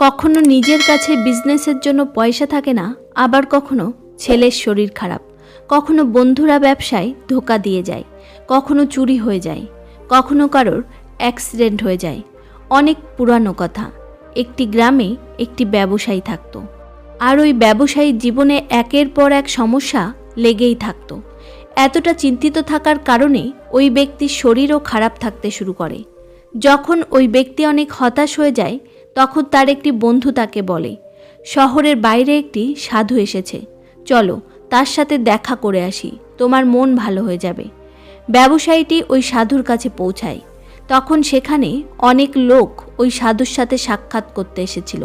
কখনো নিজের কাছে বিজনেসের জন্য পয়সা থাকে না, আবার কখনো ছেলের শরীর খারাপ, কখনো বন্ধুরা ব্যবসায় ধোঁকা দিয়ে যায়, কখনো চুরি হয়ে যায়, কখনো কারোর অ্যাক্সিডেন্ট হয়ে যায়। অনেক পুরানো কথা। একটি গ্রামে একটি ব্যবসায়ী থাকতো, আর ওই ব্যবসায়ীর জীবনে একের পর এক সমস্যা লেগেই থাকতো। এতটা চিন্তিত থাকার কারণে ওই ব্যক্তির শরীরও খারাপ থাকতে শুরু করে। যখন ওই ব্যক্তি অনেক হতাশ হয়ে যায়, তখন তার একটি বন্ধু তাকে বলে, শহরের বাইরে একটি সাধু এসেছে, চলো তার সাথে দেখা করে আসি, তোমার মন ভালো হয়ে যাবে। ব্যবসায়ীটি ওই সাধুর কাছে পৌঁছায়। তখন সেখানে অনেক লোক ওই সাধুর সাথে সাক্ষাৎ করতে এসেছিল।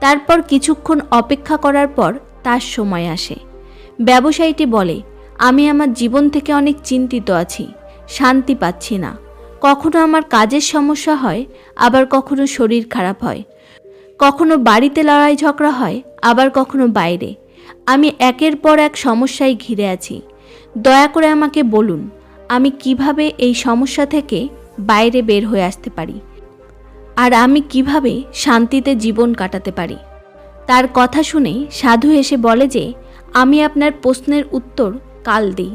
তারপর কিছুক্ষণ অপেক্ষা করার পর তার সময় আসে। ব্যবসায়ীটি বলে, আমি আমার জীবন থেকে অনেক চিন্তিত আছি, শান্তি পাচ্ছি না। কখনো আমার কাজের সমস্যা হয়, আবার কখনো শরীর খারাপ হয়, কখনো বাড়িতে লড়াই ঝগড়া হয়, আবার কখনো বাইরে। আমি একের পর এক সমস্যায় ঘিরে আছি। দয়া করে আমাকে বলুন, আমি কিভাবে এই সমস্যা থেকে বাইরে বের হয়ে আসতে পারি, আর আমি কিভাবে শান্তিতে জীবন কাটাতে পারি। তার কথা শুনে সাধু এসে বলে যে, আমি আপনার প্রশ্নের উত্তর কাল দিই,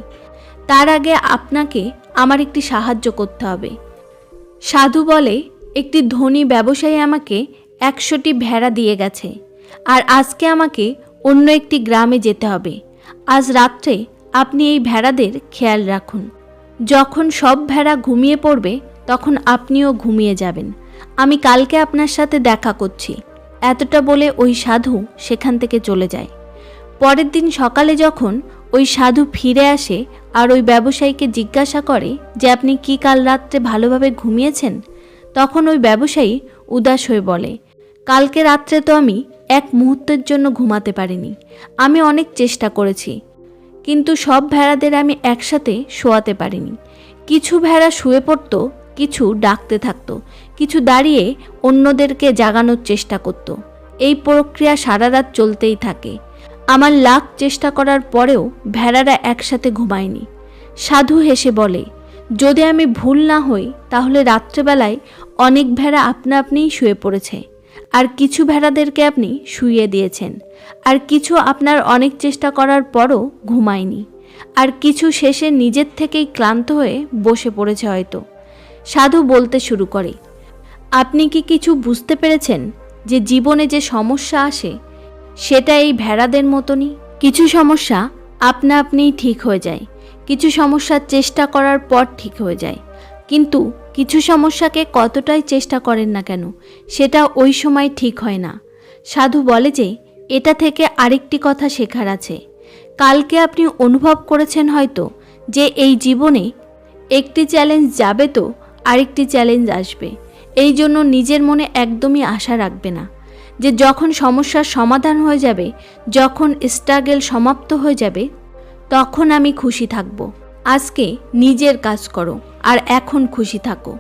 তার আগে আপনাকে আমার একটি সাহায্য করতে হবে। সাধু বলে, একটি ধনী ব্যবসায়ী আমাকে 100টি ভেড়া দিয়ে গেছে, আর আজকে আমাকে অন্য একটি গ্রামে যেতে হবে। আজ রাত্রে আপনি এই ভেড়াদের খেয়াল রাখুন। যখন সব ভেড়া ঘুমিয়ে পড়বে, তখন আপনিও ঘুমিয়ে যাবেন। আমি কালকে আপনার সাথে দেখা করছি। এতটা বলে ওই সাধু সেখান থেকে চলে যায়। পরের দিন সকালে যখন ওই সাধু ফিরে আসে আর ওই ব্যবসায়ীকে জিজ্ঞাসা করে যে, আপনি কি কাল রাত্রে ভালোভাবে ঘুমিয়েছেন? তখন ওই ব্যবসায়ী উদাস হয়ে বলে, কালকে রাত্রে তো আমি এক মুহূর্তের জন্য ঘুমাতে পারিনি। আমি অনেক চেষ্টা করেছি, কিন্তু সব ভেড়াদের আমি একসাথে শোয়াতে পারিনি। কিছু ভেড়া শুয়ে পড়ত, কিছু ডাকতে থাকতো, কিছু দাঁড়িয়ে অন্যদেরকে জাগানোর চেষ্টা করত। এই প্রক্রিয়া সারা রাত চলতেই থাকে। আমার লাখ চেষ্টা করার পরেও ভেড়ারা একসাথে ঘুমায়নি। সাধু হেসে বলে, যদি আমি ভুল না হই, তাহলে রাত্রেবেলায় অনেক ভেড়া আপনা আপনিই শুয়ে পড়েছে, আর কিছু ভেড়াদেরকে আপনি শুইয়ে দিয়েছেন, আর কিছু আপনার অনেক চেষ্টা করার পরও ঘুমায়নি, আর কিছু শেষে নিজের থেকেই ক্লান্ত হয়ে বসে পড়েছে হয়তো। সাধু বলতে শুরু করে, আপনি কি কিছু বুঝতে পেরেছেন যে জীবনে যে সমস্যা আসে সেটা এই ভেড়াদের মতনই? কিছু সমস্যা আপনা আপনিই ঠিক হয়ে যায়, কিছু সমস্যা চেষ্টা করার পর ঠিক হয়ে যায়, কিন্তু কিছু সমস্যাকে কতটাই চেষ্টা করেন না কেন, সেটা ওই সময় ঠিক হয় না। সাধু বলে যে, এটা থেকে আরেকটি কথা শেখার আছে। কালকে আপনি অনুভব করেছেন হয়তো যে এই জীবনে একটি চ্যালেঞ্জ যাবে তো আরেকটি চ্যালেঞ্জ আসবে। এই জন্য নিজের মনে একদমই আশা রাখবে না যে যখন সমস্যার সমাধান হয়ে যাবে, যখন স্ট্রাগল সমাপ্ত হয়ে যাবে, তখন আমি খুশি থাকব। আজকে নিজের কাজ করো আর এখন খুশি থাকো।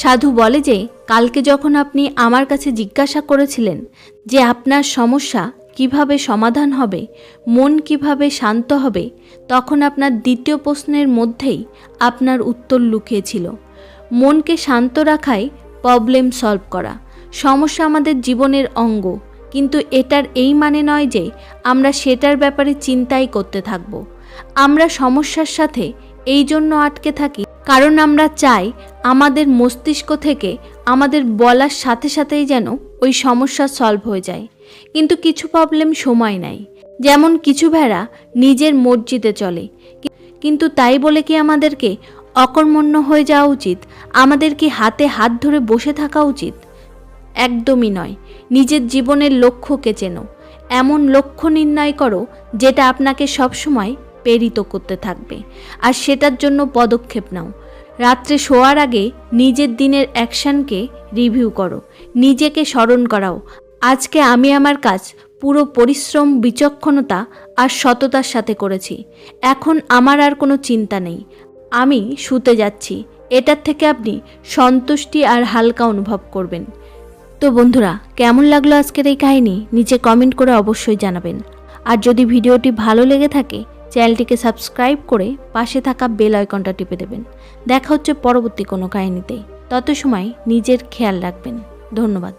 সাধু বলে যে, কালকে যখন আপনি আমার কাছে জিজ্ঞাসা করেছিলেন যে আপনার সমস্যা কিভাবে সমাধান হবে, মন কিভাবে শান্ত হবে, তখন আপনার দ্বিতীয় প্রশ্নের মধ্যেই আপনার উত্তর লুকিয়েছিল। মনকে শান্ত রাখাই প্রবলেম সলভ করা। সমস্যা আমাদের জীবনের অঙ্গ, কিন্তু এটার এই মানে নয় যে আমরা সেটার ব্যাপারে চিন্তাই করতে থাকব। আমরা সমস্যার সাথে এই জন্য আটকে থাকি কারণ আমরা চাই আমাদের মস্তিষ্ক থেকে আমাদের বলার সাথে সাথেই যেন ওই সমস্যা সলভ হয়ে যায়। কিন্তু কিছু প্রবলেম সময় নেয়। যেমন কিছু ভেড়া নিজের মর্জিতে চলে, কিন্তু তাই বলে কি আমাদেরকে অকর্মণ্য হয়ে যাওয়া উচিত? আমাদের কি হাতে হাত ধরে বসে থাকা উচিত? একদমই নয়। নিজের জীবনের লক্ষ্যকে চেনো, এমন লক্ষ্য নির্ণয় করো যেটা আপনাকে সবসময় প্রেরিত করতে থাকবে, আর সেটার জন্য পদক্ষেপ নাও। রাত্রে শোয়ার আগে নিজের দিনের অ্যাকশনকে রিভিউ করো, নিজেকে স্মরণ করাও, আজকে আমি আমার কাজ পুরো পরিশ্রম, বিচক্ষণতা আর সততার সাথে করেছি। এখন আমার আর কোনো চিন্তা নেই, আমি শুতে যাচ্ছি। এটার থেকে আপনি সন্তুষ্টি আর হালকা অনুভব করবেন। তো বন্ধুরা, কেমন লাগলো আজকের এই কাহিনী নিচে কমেন্ট করে অবশ্যই জানাবেন। আর যদি ভিডিওটি ভালো লেগে থাকে, চ্যানেলটিকে সাবস্ক্রাইব করে পাশে থাকা বেল আইকনটা টিপে দেবেন। দেখা হচ্ছে পরবর্তী কোনো কাহিনীতে। তত সময় নিজের খেয়াল রাখবেন। ধন্যবাদ।